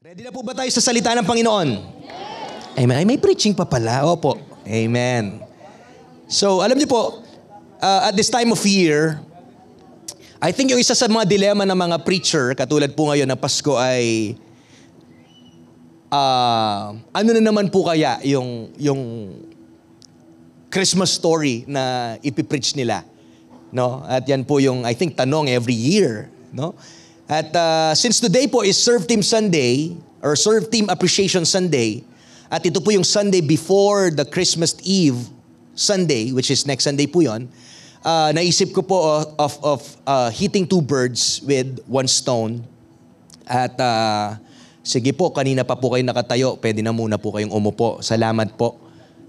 Ready na po ba tayo sa salita ng Panginoon? Amen. Ay, may preaching pa pala. Opo. Amen. So, alam niyo po, at this time of year, I think yung isa sa mga dilema ng mga preacher, katulad po ngayon na Pasko ay, ano na naman po kaya yung Christmas story na ipipreach nila? No? At yan po yung, I think, tanong every year. No? At since today po is Serve Team Sunday, or Serve Team Appreciation Sunday, at ito po yung Sunday before the Christmas Eve Sunday, which is next Sunday po yun, naisip ko po of hitting two birds with one stone. At sige po, kanina pa po kayo nakatayo, pwede na muna po kayong umupo. Salamat po.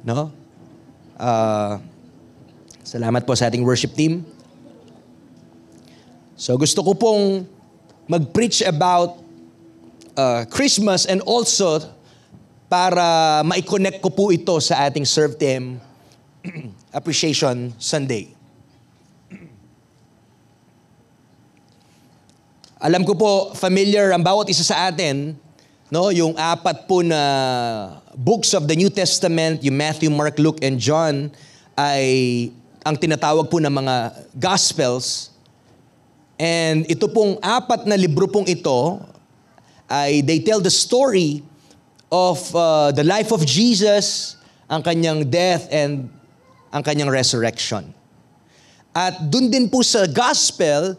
No? Salamat po sa ating worship team. So gusto ko pong mag-preach about Christmas and also para ma-connect ko po ito sa ating Serve Team Appreciation Sunday. Alam ko po, familiar ang bawat isa sa atin, no, yung apat po na books of the New Testament, yung Matthew, Mark, Luke, and John, ay ang tinatawag po ng mga Gospels. And ito pong apat na libro pong ito, ay they tell the story of the life of Jesus, ang kanyang death, and ang kanyang resurrection. At dun din po sa Gospel,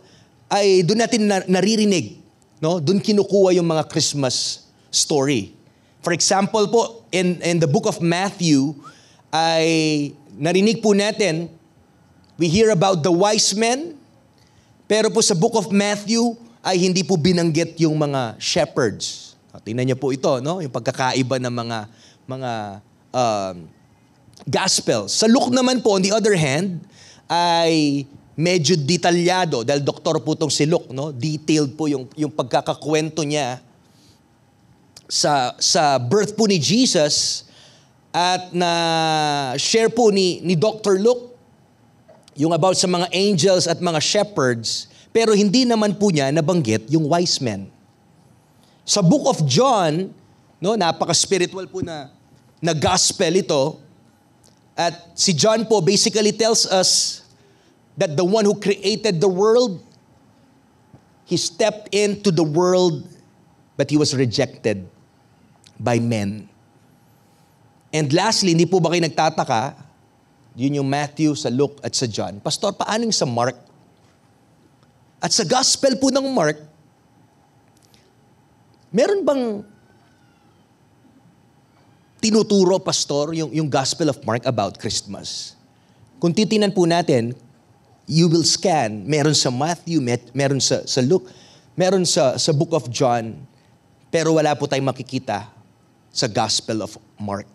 ay dun natin naririnig, no? Dun kinukuha yung mga Christmas story. For example po, in the book of Matthew, ay narinig po natin, we hear about the wise men, pero po sa book of Matthew, ay hindi po binanggit yung mga shepherds. Tingnan niyo po ito, no? Yung pagkakaiba ng mga Gospels. Sa Luke naman po, on the other hand, ay medyo detalyado, dahil doktor po itong si Luke, no? Detailed po yung pagkakakwento niya sa birth po ni Jesus, at na share po ni Dr. Luke yung about sa mga angels at mga shepherds, pero hindi naman po niya nabanggit yung wise men. Sa book of John, no, napaka-spiritual po na gospel ito, at si John po basically tells us that the one who created the world, he stepped into the world, but he was rejected by men. And lastly, hindi po ba kayo nagtataka, yun yung Matthew, sa Luke, at sa John. Pastor, paano yung sa Mark? At sa Gospel po ng Mark, meron bang tinuturo, Pastor, yung Gospel of Mark about Christmas? Kung titinan po natin, you will scan, meron sa Matthew, meron sa Luke, meron sa Book of John, pero wala po tayong makikita sa Gospel of Mark.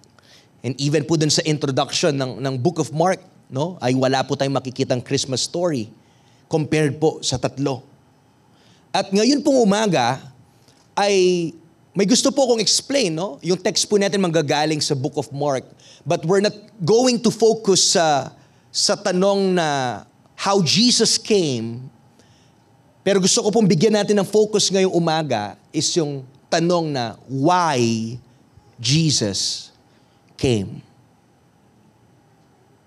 And even po dun sa introduction ng Book of Mark, no, ay wala po tayong makikitang Christmas story compared po sa tatlo. At ngayon pong umaga, ay may gusto po akong explain, no? Yung text po natin manggagaling sa Book of Mark. But we're not going to focus sa tanong na how Jesus came. Pero gusto ko pong bigyan natin ng focus ngayong umaga is yung tanong na why Jesus came.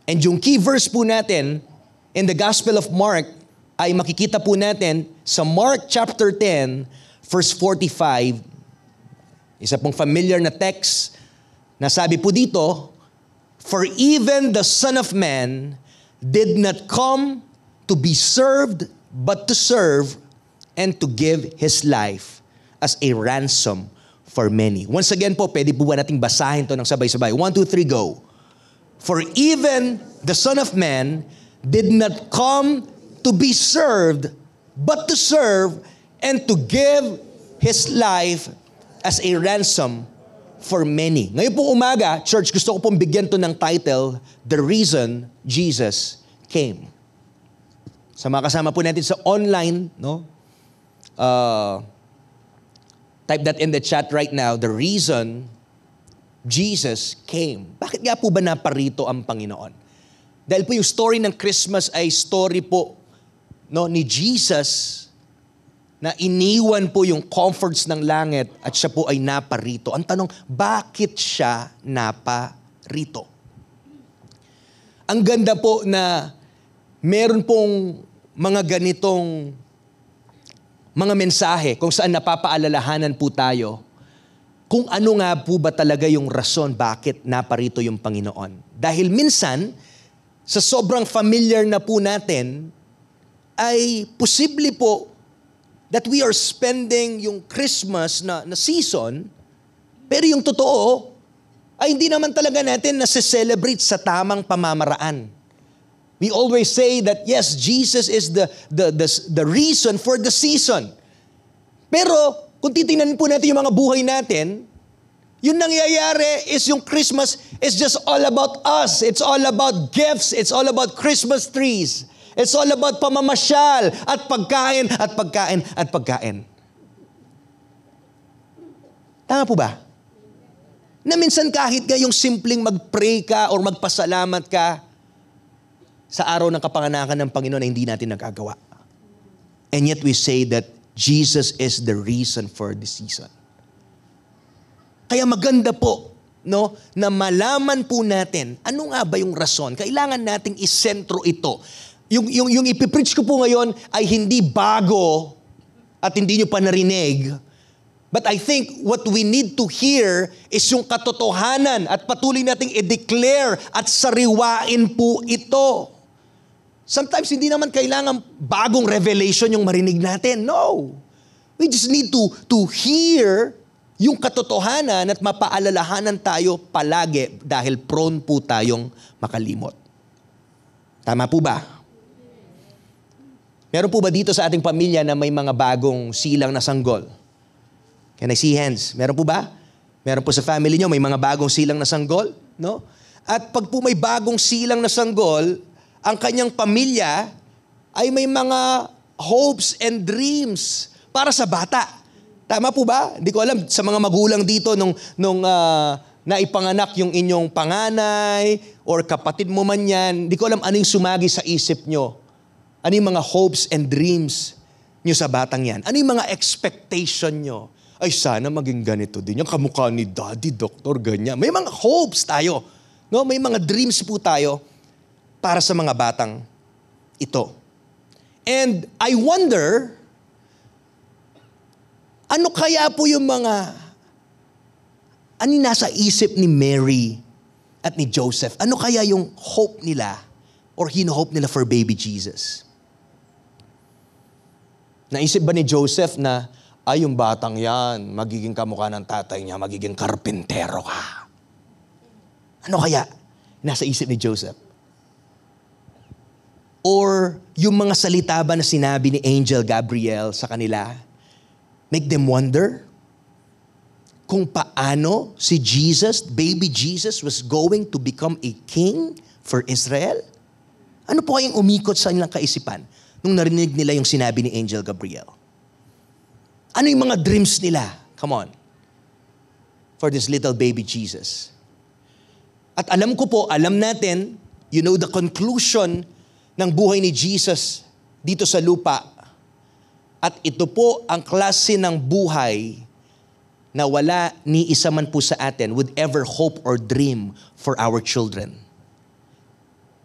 And yung key verse po natin in the Gospel of Mark ay makikita po natin sa Mark chapter 10, verse 45. Isa pong familiar na text na sabi po dito, "For even the Son of Man did not come to be served, but to serve and to give His life as a ransom for many." Once again po, pwede po ba nating basahin to ng sabay-sabay? 1, 2, 3, go. "For even the Son of Man did not come to be served, but to serve and to give His life as a ransom for many." Ngayon po umaga, church, gusto ko pong bigyan to ng title, "The Reason Jesus Came." Sa mga kasama po natin sa online, no? Type that in the chat right now, "The Reason Jesus Came." Bakit nga po ba naparito ang Panginoon? Dahil po yung story ng Christmas ay story po, no, ni Jesus na iniwan po yung comforts ng langit at siya po ay naparito. Ang tanong, bakit siya naparito? Ang ganda po na meron pong mga ganitong mga mensahe kung saan napapaalalahanan po tayo kung ano nga po ba talaga yung rason bakit naparito yung Panginoon. Dahil minsan, sa sobrang familiar na po natin, ay posible po that we are spending yung Christmas na season, pero yung totoo, ay hindi naman talaga natin nasi-celebrate sa tamang pamamaraan. We always say that yes, Jesus is the reason for the season. Pero kung titingnan po natin yung mga buhay natin, yung nangyayari is yung Christmas is just all about us. It's all about gifts. It's all about Christmas trees. It's all about pamamasyal at pagkain at pagkain at pagkain. Tama po ba? Na minsan kahit nga yung simpleng mag-pray ka or magpasalamat ka sa araw ng kapanganakan ng Panginoon na hindi natin nagagawa. And yet we say that Jesus is the reason for the season. Kaya maganda po, no, na malaman po natin ano nga ba yung rason. Kailangan nating isentro ito. Yung ipipreach ko po ngayon ay hindi bago at hindi nyo pa narinig. But I think what we need to hear is yung katotohanan at patuloy nating i-declare at sariwain po ito. Sometimes hindi naman kailangan bagong revelation yung marinig natin. No. We just need to hear yung katotohanan at mapaalalahanan tayo palagi dahil prone po tayong makalimot. Tama po ba? Meron po ba dito sa ating pamilya na may mga bagong silang na sanggol? Can I see hands? Meron po ba? Meron po sa family nyo, may mga bagong silang na sanggol? No? At pag po may bagong silang na sanggol, ang kanyang pamilya ay may mga hopes and dreams para sa bata. Tama po ba? Hindi ko alam, sa mga magulang dito nung naipanganak yung inyong panganay or kapatid mo man yan, hindi ko alam anong sumagi sa isip nyo. Ano yung mga hopes and dreams nyo sa batang yan? Ano yung mga expectation nyo? Ay, sana maging ganito din. Yung kamukha ni daddy, doktor, ganyan. May mga hopes tayo. No? May mga dreams po tayo para sa mga batang ito. And I wonder, ano kaya po yung mga, ano yung nasa isip ni Mary at ni Joseph? Ano kaya yung hope nila or hino-hope nila for baby Jesus? Naisip ba ni Joseph na, ay yung batang yan, magiging kamukha ng tatay niya, magiging karpintero ka? Ano kaya nasa isip ni Joseph? Or yung mga salita ba na sinabi ni Angel Gabriel sa kanila, make them wonder kung paano si Jesus, baby Jesus, was going to become a king for Israel? Ano po kayang umikot sa kanilang kaisipan nung narinig nila yung sinabi ni Angel Gabriel? Ano yung mga dreams nila? Come on. For this little baby Jesus. At alam ko po, alam natin, you know the conclusion ng buhay ni Jesus dito sa lupa. At ito po ang klase ng buhay na wala ni isa man po sa atin would ever hope or dream for our children.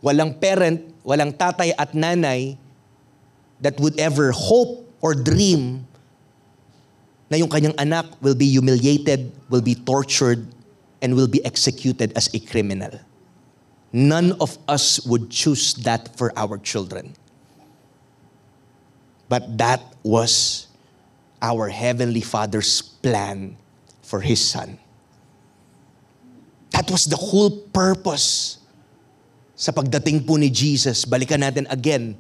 Walang parent, walang tatay at nanay that would ever hope or dream na yung kanyang anak will be humiliated, will be tortured, and will be executed as a criminal. None of us would choose that for our children. But that was our Heavenly Father's plan for His Son. That was the whole purpose sa pagdating po ni Jesus. Balikan natin again.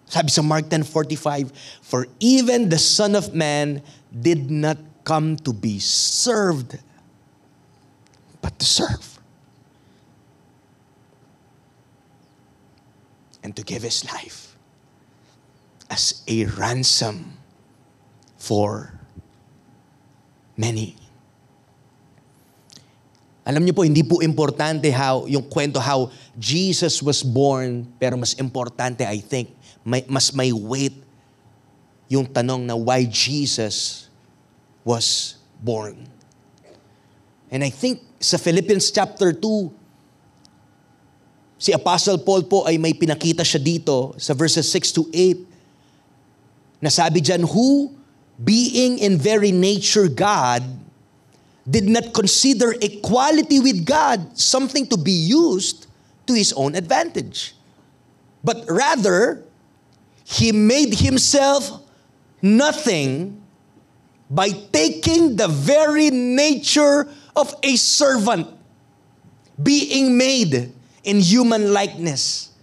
Sabi sa Mark 10:45, for even the Son of Man did not come to be served, but to serve. And to give His life as a ransom for many. Alam niyo po, hindi po importante yung kwento how Jesus was born, pero mas importante, I think, mas may weight yung tanong na why Jesus was born. And I think sa Philippians chapter 2, si Apostle Paul po ay may pinakita siya dito sa verses 6 to 8, na sabi dyan, who, being in very nature God, did not consider equality with God something to be used to his own advantage. But rather, he made himself nothing by taking the very nature of a servant, being made in human likeness,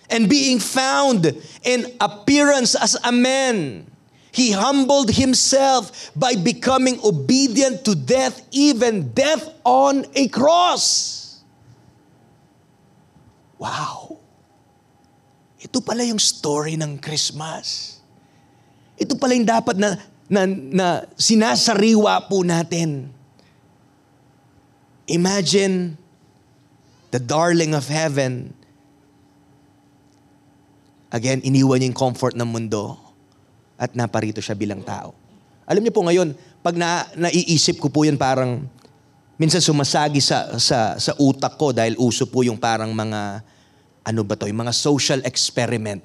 and being found in appearance as a man. He humbled himself by becoming obedient to death, even death on a cross. Wow! Ito pala yung story ng Christmas. Ito pala yung dapat na sinasariwa po natin. Imagine the darling of heaven. Again, iniwan niya yung comfort ng mundo at naparito siya bilang tao. Alam niyo po ngayon, pag naiisip ko po yan, parang minsan sumasagi sa utak ko dahil uso po yung parang mga, ano ba to, yung mga social experiment.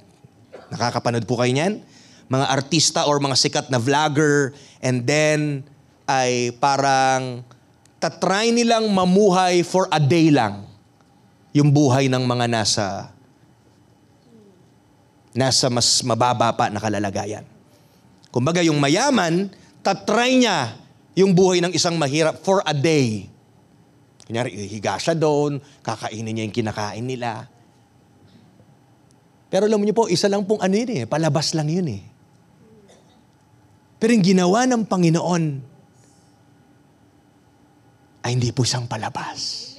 Nakakapanood po kayo niyan? Mga artista or mga sikat na vlogger, and then ay parang tatry nilang mamuhay for a day lang yung buhay ng mga nasa mas mababa pa na kalalagayan. Kumbaga yung mayaman, tatry niya yung buhay ng isang mahirap for a day. Kunyari, higa siya doon, kakainin niya yung kinakain nila. Pero alam niyo po, isa lang pong ano yun palabas lang yun eh. Pero yung ginawa ng Panginoon ay hindi po isang palabas.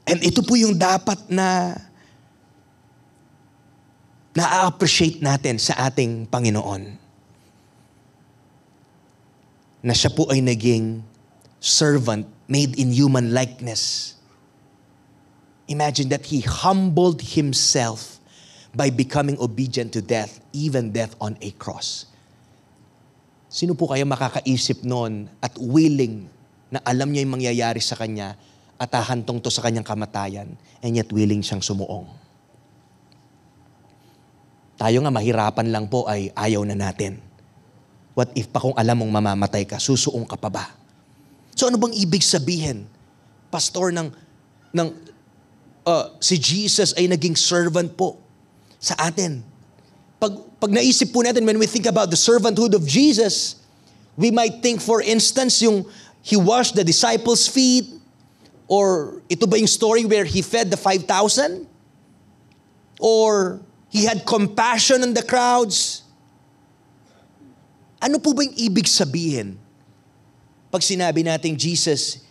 And ito po yung dapat na-appreciate natin sa ating Panginoon. Na siya po ay naging servant made in human likeness. Imagine that He humbled Himself by becoming obedient to death, even death on a cross. Sino po kaya makakaisip noon at willing na alam niya yung mangyayari sa Kanya at hahantong to sa Kanyang kamatayan, and yet willing siyang sumuong? Tayo nga mahirapan lang po ay ayaw na natin. What if pa kung alam mong mamamatay ka, susuong ka pa ba? So ano bang ibig sabihin, Pastor, si Jesus ay naging servant po sa atin? Pag naisip po natin, when we think about the servanthood of Jesus, we might think, for instance, yung He washed the disciples' feet, or ito ba yung story where He fed the 5,000? Or He had compassion on the crowds? Ano po ba yung ibig sabihin pag sinabi natin Jesus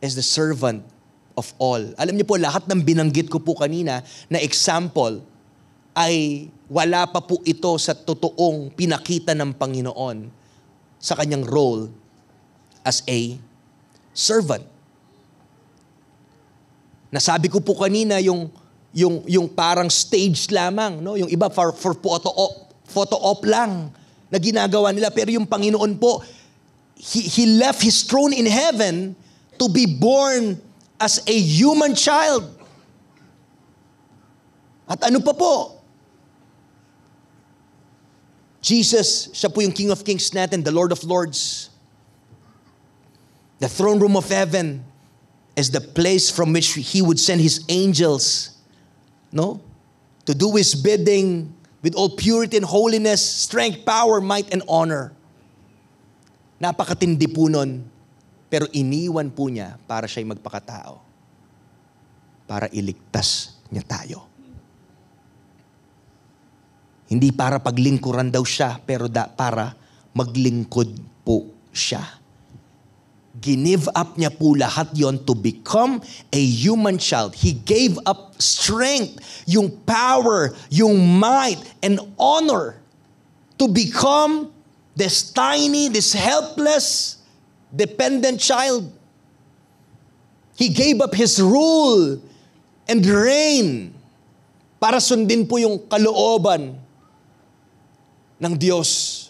is the servant of all? Alam niyo po, lahat ng binanggit ko po kanina na example ay wala pa po ito sa totoong pinakita ng Panginoon sa kanyang role as a servant. Nasabi ko po kanina yung parang stage lamang, no? Yung iba for photo op lang na ginagawa nila, pero yung Panginoon po, He left His throne in heaven to be born as a human child. At ano pa po? Jesus, siya po yung King of Kings natin, the Lord of Lords. The throne room of heaven is the place from which He would send His angels, no? To do His bidding with all purity and holiness, strength, power, might, and honor. Napakatindi po nun, pero iniwan po niya para siya'y magpakatao. Para iligtas niya tayo. Hindi para paglingkuran daw siya, pero para maglingkod po siya. Give up niya po lahat yon to become a human child. He gave up strength, yung power, yung might, and honor to become this tiny, this helpless, dependent child. He gave up His rule and reign para sundin po yung kalooban ng Diyos.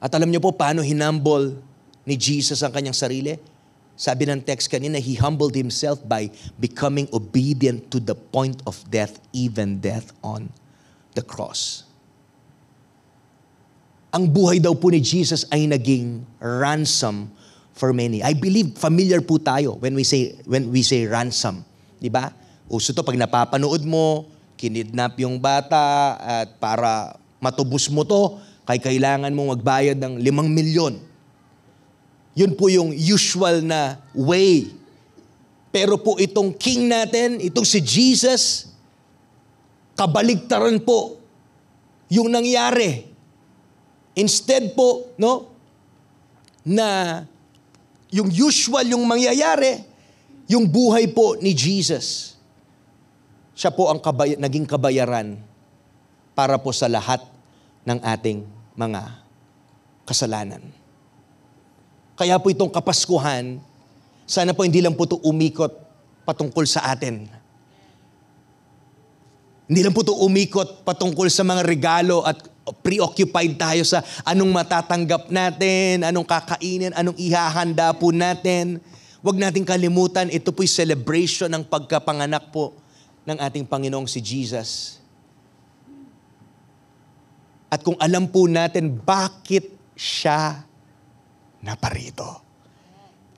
At alam niyo po paano hinumble ni Jesus ang kanyang sarili? Sabi ng text kanina, He humbled Himself by becoming obedient to the point of death, even death on the cross. Ang buhay daw po ni Jesus ay naging ransom for many. I believe familiar po tayo when we say ransom. Di ba? Uso to pag napapanood mo, kinidnap yung bata at para matubos mo to, kailangan mo magbayad ng 5 milyon. Yun po yung usual na way. Pero po itong king natin, itong si Jesus, kabaligtaran po yung nangyari. Instead po, no, na yung usual yung mangyayari, yung buhay po ni Jesus, siya po ang naging kabayaran para po sa lahat ng ating mga kasalanan. Kaya po itong Kapaskuhan, sana po hindi lang po ito umikot patungkol sa atin. Hindi lang po ito umikot patungkol sa mga regalo at preoccupied tayo sa anong matatanggap natin, anong kakainin, anong ihahanda po natin. Huwag nating kalimutan, ito po'y celebration ng pagkapanganak po ng ating Panginoong si Jesus. At kung alam po natin bakit siya naparito,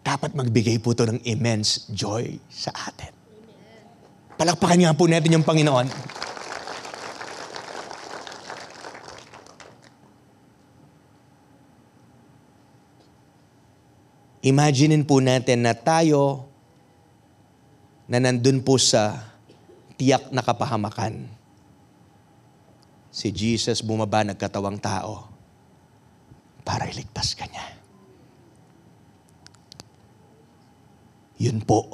dapat magbigay po ito ng immense joy sa atin. Palakpakan nga po natin yung Panginoon. Imaginin po natin na tayo na nandun po sa tiyak na kapahamakan. Si Jesus bumaba nagkatawang tao para iligtas ka niya. Yun po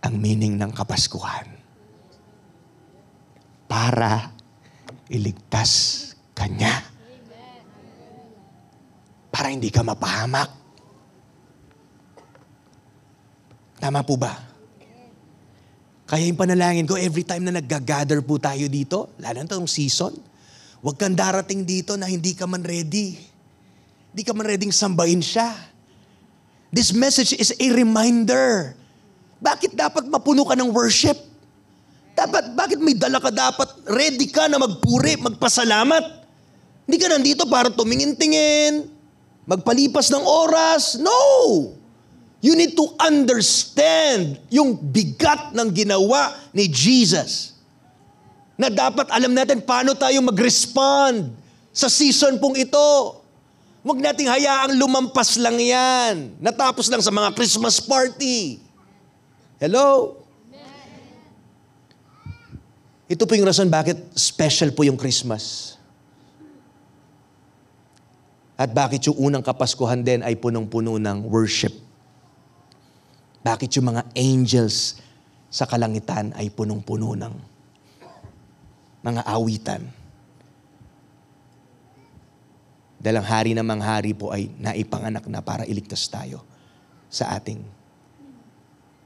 ang meaning ng Kapaskuhan. Para iligtas ka niya. Para hindi ka mapahamak. Tama po ba? Kaya yung panalangin ko, every time na nag-gather po tayo dito, lalo na itong season, huwag kang darating dito na hindi ka man ready. Hindi ka man ready sambahin siya. This message is a reminder. Bakit dapat mapuno ka ng worship? Bakit may dala ka dapat? Ready ka na magpuri, magpasalamat. Hindi ka nandito para tumingin-tingin, magpalipas ng oras. No! You need to understand yung bigat ng ginawa ni Jesus. Na dapat alam natin paano tayo mag-respond sa season pong ito. Huwag nating hayaang lumampas lang yan. Natapos lang sa mga Christmas party. Hello? Ito po yung rason bakit special po yung Christmas. At bakit yung unang Kapaskuhan din ay punong-puno ng worship. Bakit yung mga angels sa kalangitan ay punong-puno ng mga awitan. Dahil ang hari ng mga hari po ay naipanganak na para iligtas tayo sa ating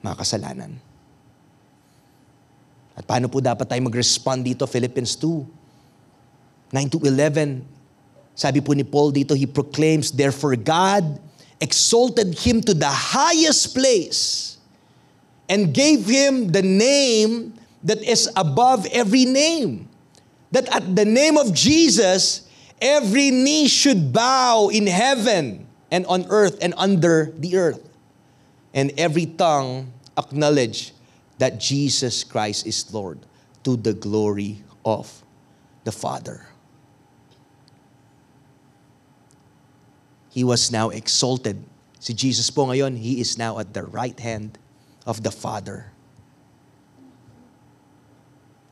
mga kasalanan. At paano po dapat tayo mag-respond dito? Philippians 2, 9-11. Sabi po ni Paul dito, he proclaims, therefore God exalted him to the highest place and gave him the name that is above every name. That at the name of Jesus, every knee should bow in heaven and on earth and under the earth. And every tongue acknowledge that Jesus Christ is Lord to the glory of the Father. He was now exalted. Si Jesus po ngayon, He is now at the right hand of the Father.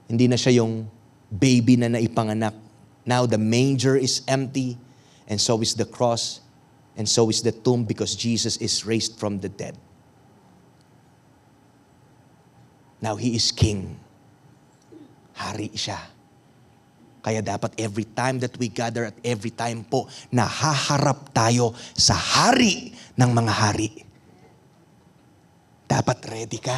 Hindi na siya yung baby na naipanganak. Now the manger is empty, and so is the cross, and so is the tomb, because Jesus is raised from the dead. Now He is King. Hari siya. Kaya dapat every time that we gather at every time po, nahaharap tayo sa hari ng mga hari. Dapat ready ka.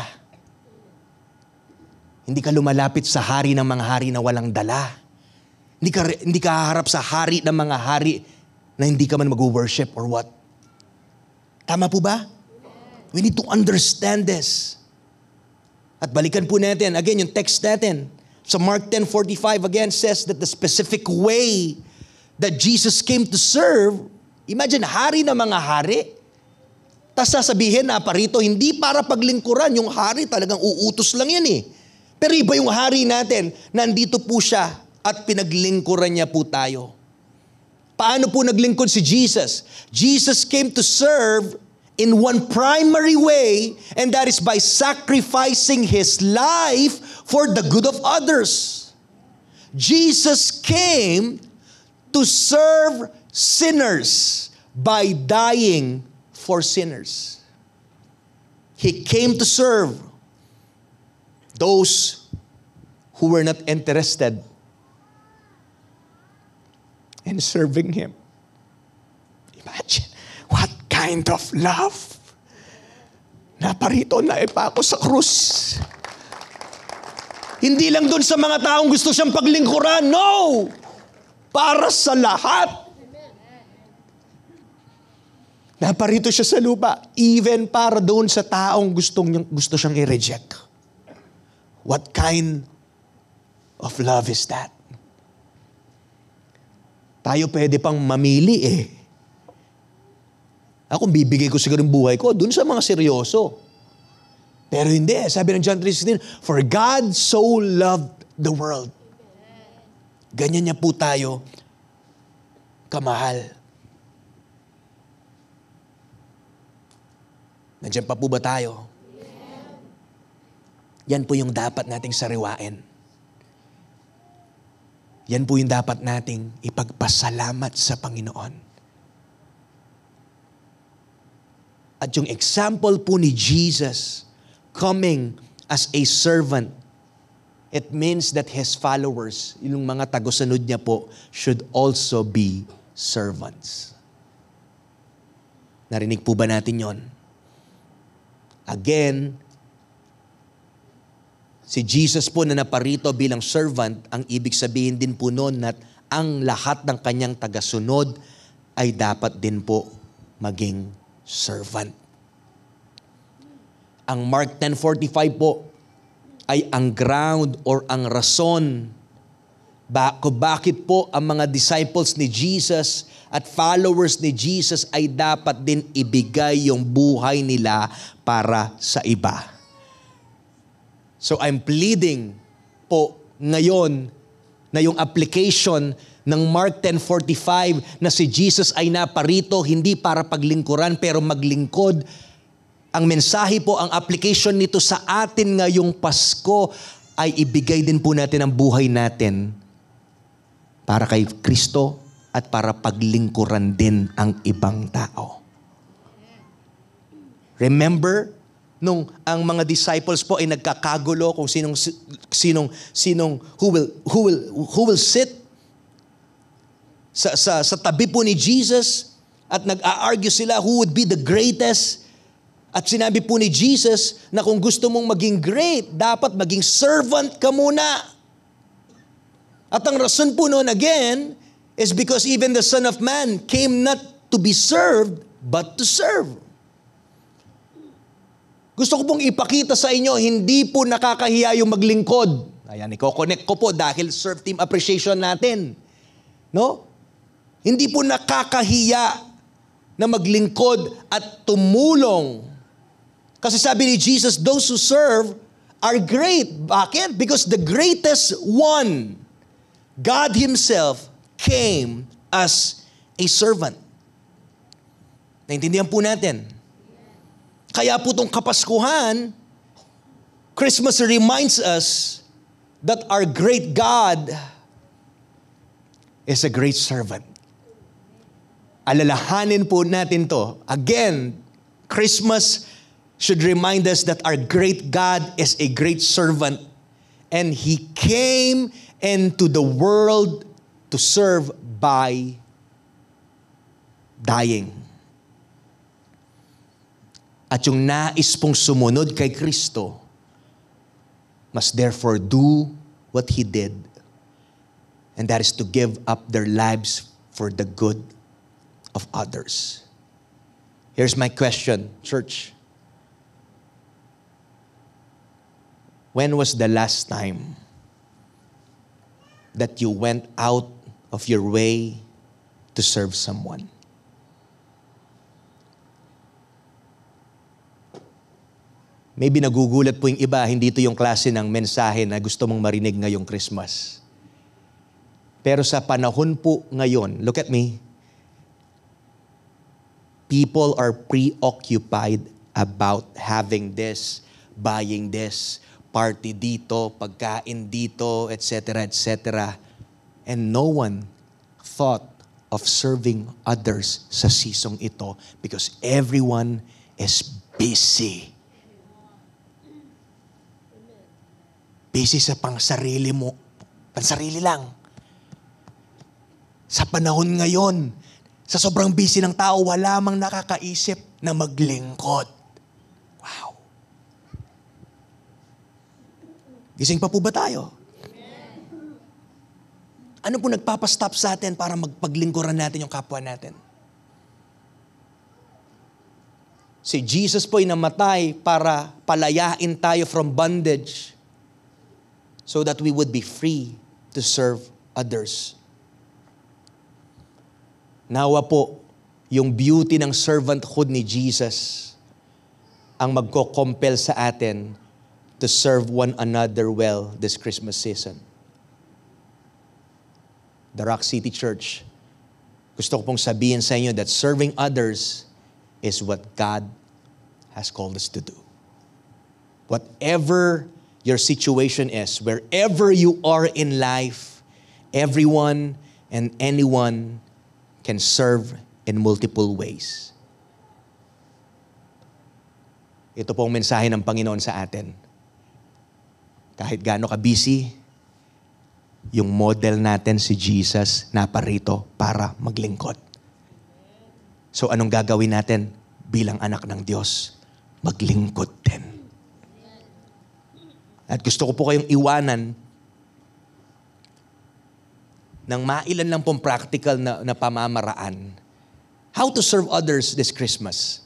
Hindi ka lumalapit sa hari ng mga hari na walang dala. Hindi ka haharap sa hari ng mga hari na hindi ka man mag-worship or what. Tama po ba? We need to understand this. At balikan po natin, again, yung text natin. So Mark 10:45 again says that the specific way that Jesus came to serve, imagine, hari ng mga hari. Tapos sasabihin na parito, hindi para paglingkuran. Yung hari talagang uutos lang yan eh. Pero iba yung hari natin, nandito po siya at pinaglingkuran niya po tayo. Paano po naglingkod si Jesus? Jesus came to serve in one primary way, and that is by sacrificing His life for the good of others. Jesus came to serve sinners by dying for sinners. He came to serve those who were not interested in serving Him. Imagine, what kind of love? Naparito na pa ako sa krus. Hindi lang doon sa mga taong gusto siyang paglingkuran. No! Para sa lahat. Naparito siya sa lupa, even para doon sa taong gusto siyang i-reject. What kind of love is that? Tayo pwede pang mamili eh. Ako bibigay ko siguro yung buhay ko dun sa mga seryoso. Pero hindi. Sabi ng John 3:16, for God so loved the world. Ganyan niya po tayo kamahal. Nandiyan pa po ba tayo? Yan po yung dapat nating sariwain. Yan po yung dapat nating ipagpasalamat sa Panginoon. At yung example po ni Jesus coming as a servant, it means that His followers, yung mga tagusunod niya po, should also be servants. Narinig po ba natin yon? Again, si Jesus po na naparito bilang servant, ang ibig sabihin din po noon na ang lahat ng kanyang tagasunod ay dapat din po maging servant. Ang Mark 10:45 po ay ang ground or ang rason bakit po ang mga disciples ni Jesus at followers ni Jesus ay dapat din ibigay yung buhay nila para sa iba. So I'm pleading po ngayon na yung application ng Mark 10:45 na si Jesus ay naparito hindi para paglingkuran pero maglingkod. Ang mensahe po, ang application nito sa atin ngayong Pasko ay ibigay din po natin ang buhay natin para kay Kristo at para paglingkuran din ang ibang tao. Remember, nung ang mga disciples po ay nagkakagulo kung who will sit sa tabi po ni Jesus at nag-a-argue sila who would be the greatest. At sinabi po ni Jesus na kung gusto mong maging great, dapat maging servant ka muna. At ang rason po noon again is because even the Son of Man came not to be served, but to serve. Gusto ko pong ipakita sa inyo, hindi po nakakahiya yung maglingkod. Ayan, i-connect ko po dahil serve team appreciation natin. No? Hindi po nakakahiya na maglingkod at tumulong. Kasi sabi ni Jesus, those who serve are great. Bakit? Because the greatest one, God Himself, came as a servant. Naintindihan po natin. Kaya po itong Kapaskuhan, Christmas reminds us that our great God is a great servant. Alalahanin po natin to. Again, Christmas should remind us that our great God is a great servant and He came into the world to serve by dying. At yung nais pong sumunod kay Kristo, must therefore do what He did. And that is to give up their lives for the good of others. Here's my question, church. When was the last time that you went out of your way to serve someone? Maybe nagugulat po yung iba, hindi ito yung klase ng mensahe na gusto mong marinig ngayong Christmas. Pero sa panahon po ngayon, look at me, people are preoccupied about having this, buying this, party dito, pagkain dito, etc., etc. And no one thought of serving others sa season ito because everyone is busy. Busy sa pangsarili mo, pansarili lang. Sa panahon ngayon, sa sobrang busy ng tao, wala mang nakakaisip na maglingkod. Wow. Gising pa po ba tayo? Ano po nagpapastop sa atin para magpaglingkuran natin yung kapwa natin? Si Jesus po'y namatay para palayain tayo from bondage so that we would be free to serve others. Nawa po, yung beauty ng servanthood ni Jesus ang magko-compel sa atin to serve one another well this Christmas season. The Rock City Church, gusto ko pong sabihin sa inyo that serving others is what God has called us to do. Whatever your situation is, wherever you are in life, everyone and anyone can serve in multiple ways. Ito pong mensahe ng Panginoon sa atin. Kahit gaano ka-busy, yung model natin si Jesus naparito para maglingkod. So anong gagawin natin bilang anak ng Diyos? Maglingkod din. At gusto ko po kayong iwanan ng mailan lang pong practical na pamamaraan. How to serve others this Christmas.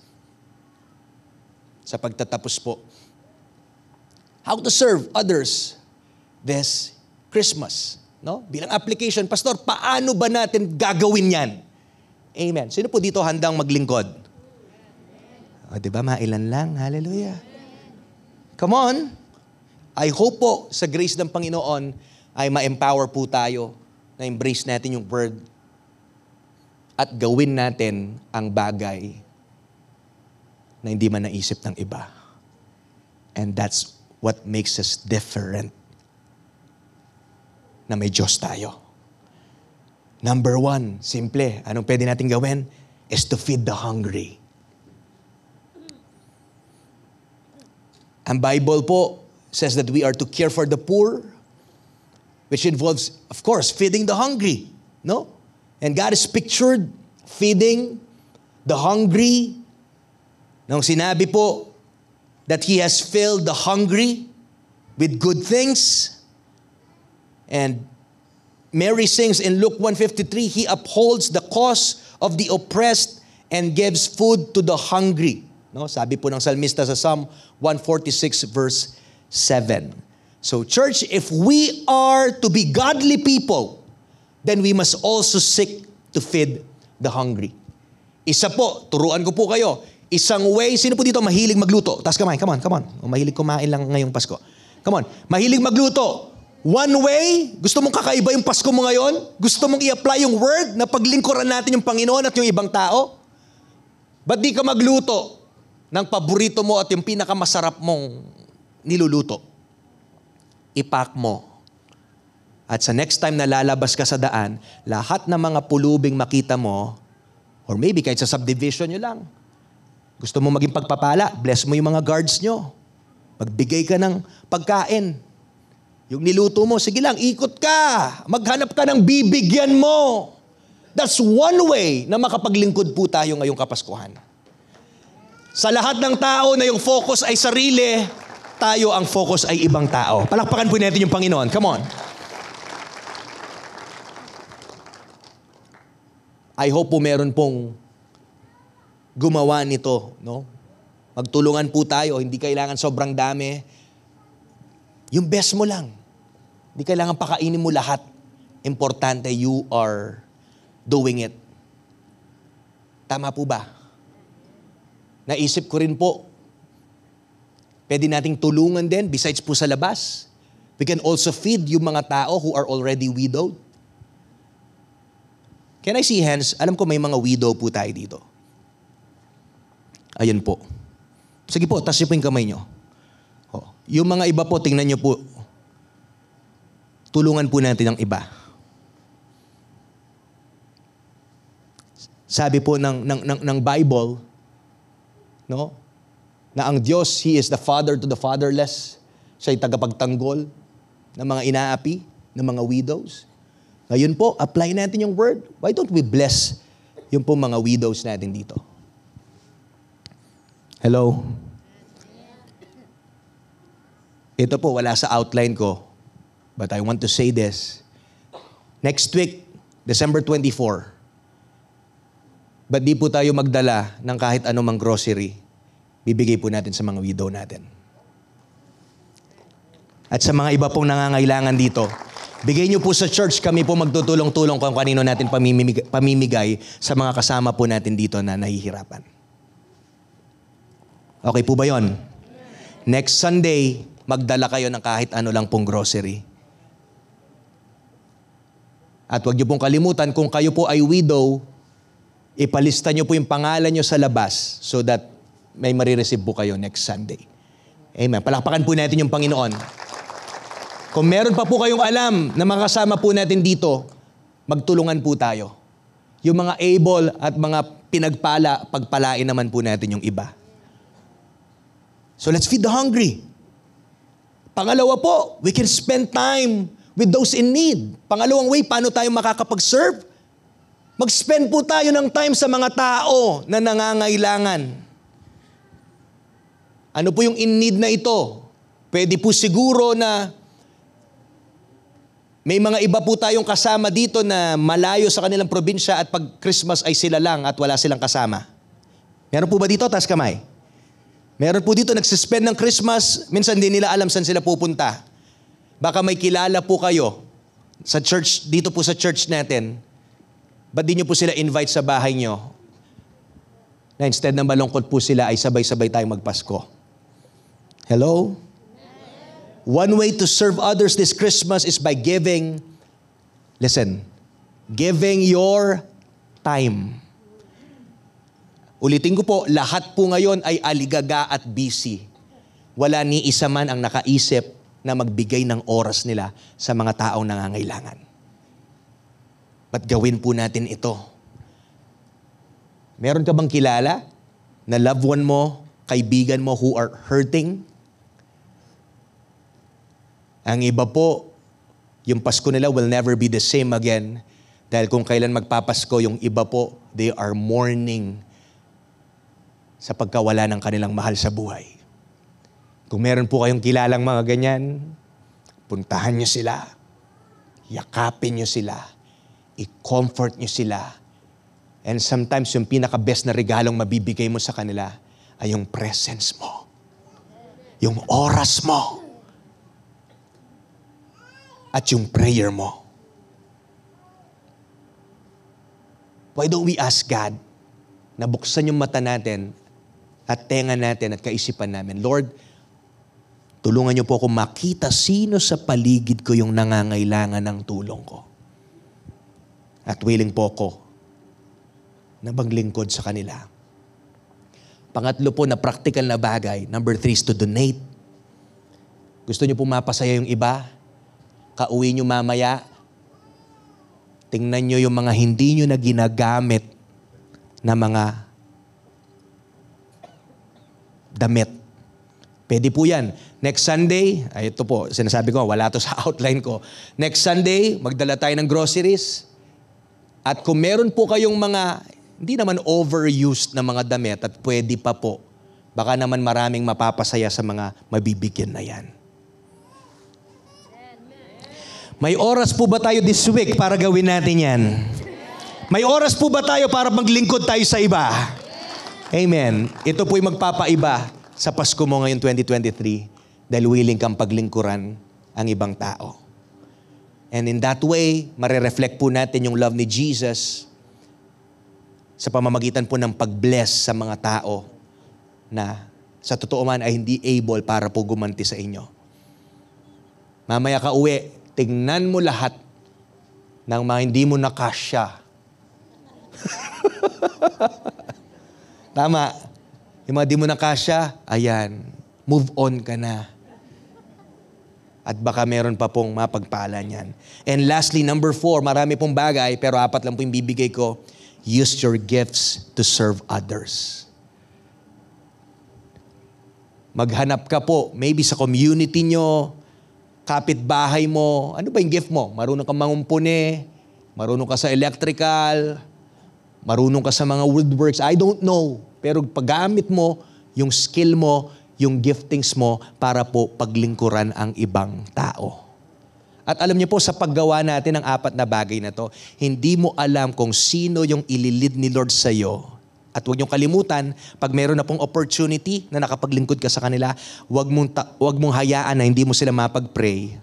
Sa pagtatapos po. How to serve others this Christmas. No? Bilang application, Pastor, paano ba natin gagawin yan? Amen. Sino po dito handang maglingkod? O, diba? Mailan lang. Hallelujah. Come on. I hope po sa grace ng Panginoon ay ma-empower po tayo na embrace natin yung word at gawin natin ang bagay na hindi man naisip ng iba. And that's what makes us different na may Diyos tayo. Number one, simple. Anong pwede natin gawin? Is to feed the hungry. Ang Bible po says that we are to care for the poor, which involves, of course, feeding the hungry. No? And God is pictured feeding the hungry. Nung sinabi po that He has filled the hungry with good things. And Mary sings in Luke 1:53, He upholds the cause of the oppressed and gives food to the hungry. No? Sabi po ng salmista sa Psalm 146 verse 7. So church, if we are to be godly people, then we must also seek to feed the hungry. Isa po, turuan ko po kayo, isang way, sino po dito mahilig magluto? Taas kamay, come on. Mahilig kumain lang ngayong Pasko. Come on, mahilig magluto. One way, gusto mong kakaiba yung Pasko mo ngayon? Gusto mong i-apply yung word na paglingkuran natin yung Panginoon at yung ibang tao? Ba't di ka magluto ng paborito mo at yung pinakamasarap mong niluluto? Ipack mo. At sa next time na lalabas ka sa daan, lahat ng mga pulubing makita mo, or maybe kahit sa subdivision nyo lang, gusto mo maging pagpapala, bless mo yung mga guards nyo. Magbigay ka ng pagkain. Yung niluto mo, sige lang, ikot ka. Maghanap ka ng bibigyan mo. That's one way na makapaglingkod po tayo ngayong Kapaskuhan. Sa lahat ng tao na yung focus ay sarili, tayo ang focus ay ibang tao. Palakpakan po natin yung Panginoon. Come on. I hope po meron pong gumawa nito, no? Magtulungan po tayo, hindi kailangan sobrang dami. Yung best mo lang. Hindi kailangan pakainin mo lahat. Importante, you are doing it. Tama po ba? Naisip ko rin po, pwede nating tulungan din, besides po sa labas. We can also feed yung mga tao who are already widowed. Can I see hands? Alam ko may mga widow po tayo dito. Ayun po. Sige po, taas niyo po yung kamay niyo. Oh. Yung mga iba po, tingnan niyo po. Tulungan po natin ang iba. Sabi po ng Bible, no? Na ang Diyos, He is the Father to the fatherless. Siya'y tagapagtanggol ng mga inaapi, ng mga widows. Ngayon po, apply natin yung word. Why don't we bless yung po mga widows natin dito? Hello? Ito po, wala sa outline ko. But I want to say this. Next week, December 24, ba't di po tayo magdala ng kahit anumang grocery? Bibigay po natin sa mga widow natin. At sa mga iba pong nangangailangan dito, bigay niyo po sa church, kami po magtutulong-tulong kung kanino natin pamimigay sa mga kasama po natin dito na nahihirapan. Okay po ba yon? Next Sunday, magdala kayo ng kahit ano lang pong grocery. At huwag niyo pong kalimutan, kung kayo po ay widow, ipalista niyo po yung pangalan niyo sa labas so that may marireceive po kayo next Sunday. Amen. Palakpakan po natin yung Panginoon. Kung meron pa po kayong alam na makasama po natin dito, magtulungan po tayo. Yung mga able at mga pinagpala, pagpalain naman po natin yung iba. So let's feed the hungry. Pangalawa po, we can spend time with those in need. Pangalawang way, paano tayo makakapag-serve? Mag-spend po tayo ng time sa mga tao na nangangailangan. Ano po yung in need na ito? Pwede po siguro na may mga iba po tayong kasama dito na malayo sa kanilang probinsya at pag Christmas ay sila lang at wala silang kasama. Meron po ba dito? Taas kamay. Meron po dito nagsispend ng Christmas, minsan hindi nila alam saan sila pupunta. Baka may kilala po kayo sa church, dito po sa church natin. Ba't di nyo po sila invite sa bahay nyo? Na instead na malungkot po sila ay sabay-sabay tayong magpasko. Hello? One way to serve others this Christmas is by giving, listen, giving your time. Ulitin ko po, lahat po ngayon ay aligaga at busy. Wala ni isa man ang nakaisip na magbigay ng oras nila sa mga taong nangangailangan. Ba't gawin po natin ito? Meron ka bang kilala na loved one mo, kaibigan mo who are hurting? Ang iba po, yung Pasko nila will never be the same again. Dahil kung kailan magpapasko, yung iba po, they are mourning sa pagkawala ng kanilang mahal sa buhay. Kung meron po kayong kilalang mga ganyan, puntahan nyo sila, yakapin nyo sila, i-comfort nyo sila. And sometimes yung pinaka-best na regalong mabibigay mo sa kanila ay yung presence mo. Yung oras mo. At yung prayer mo. Why don't we ask God na buksan yung mata natin at tenga natin at kaisipan namin, Lord, tulungan niyo po ako makita sino sa paligid ko yung nangangailangan ng tulong ko. At willing po ako na maglingkod sa kanila. Pangatlo po na practical na bagay. Number 3 is to donate. Gusto niyo po mapasaya yung iba? Kauwi niyo mamaya. Tingnan niyo yung mga hindi niyo na ginagamit na mga damit. Pwede po yan. Next Sunday, ay ito po, sinasabi ko, wala to sa outline ko. Next Sunday, magdala tayo ng groceries. At kung meron po kayong mga, hindi naman overused na mga damit at pwede pa po baka naman maraming mapapasaya sa mga mabibigyan na yan. May oras po ba tayo this week para gawin natin yan? May oras po ba tayo para maglingkod tayo sa iba? Amen. Ito po'y magpapaiba sa Pasko mo ngayon 2023 dahil willing kang paglingkuran ang ibang tao. And in that way, marereflect po natin yung love ni Jesus sa pamamagitan po ng pag-bless sa mga tao na sa totoo man ay hindi able para po gumanti sa inyo. Mamaya ka uwi, tingnan mo lahat ng mga hindi mo nakasya. Tama. Yung mga di mo nakasya, ayan, move on ka na. At baka meron pa pong mapagpala niyan. And lastly, number 4, marami pong bagay, pero 4 lang po yung bibigay ko. Use your gifts to serve others. Maghanap ka po, maybe sa community nyo, kapitbahay mo, ano ba yung gift mo? Marunong ka mangumpuni, marunong ka sa electrical, marunong ka sa mga woodworks, I don't know. Pero paggamit mo, yung skill mo, yung giftings mo para po paglingkuran ang ibang tao. At alam niyo po, sa paggawa natin ng 4 na bagay na to, hindi mo alam kung sino yung ililid ni Lord sa iyo. At huwag niyong kalimutan, pag meron na pong opportunity na nakapaglingkod ka sa kanila, huwag mong hayaan na hindi mo sila mapag-pray.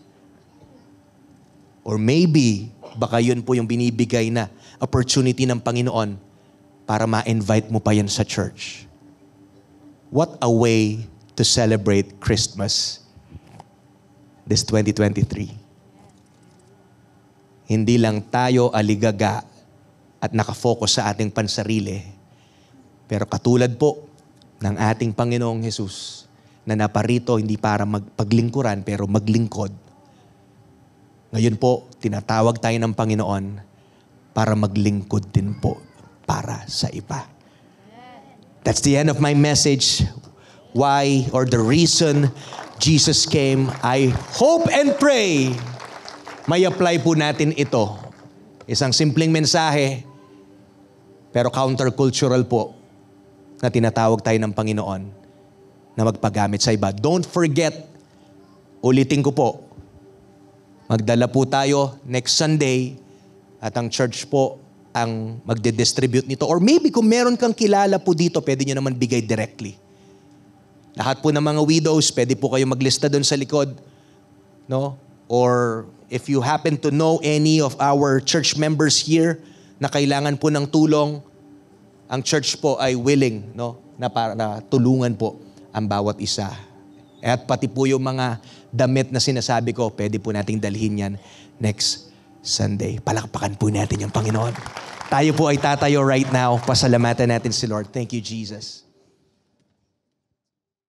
Or maybe, baka yun po yung binibigay na opportunity ng Panginoon para ma-invite mo pa yan sa church. What a way to celebrate Christmas this 2023. Hindi lang tayo aligaga at nakafocus sa ating pansarili, pero katulad po ng ating Panginoong Jesus na naparito hindi para magpaglingkuran pero maglingkod. Ngayon po, tinatawag tayo ng Panginoon para maglingkod din po para sa iba. That's the end of my message. Why or the reason Jesus came. I hope and pray may apply po natin ito. Isang simpleng mensahe, pero countercultural po na tinatawag tayo ng Panginoon na magpagamit sa iba. Don't forget, ulitin ko po, magdala po tayo next Sunday at ang church po ang magde-distribute nito. Or maybe kung meron kang kilala po dito, pwede nyo naman bigay directly. Lahat po ng mga widows, pwede po kayo maglista doon sa likod. No? Or if you happen to know any of our church members here na kailangan po ng tulong, ang church po ay willing, no, na tulungan po ang bawat isa. At pati po yung mga damit na sinasabi ko, pwede po nating dalhin yan next Sunday. Palakpakan po natin yung Panginoon. Tayo po ay tatayo right now. Pasalamatan natin si Lord. Thank you, Jesus.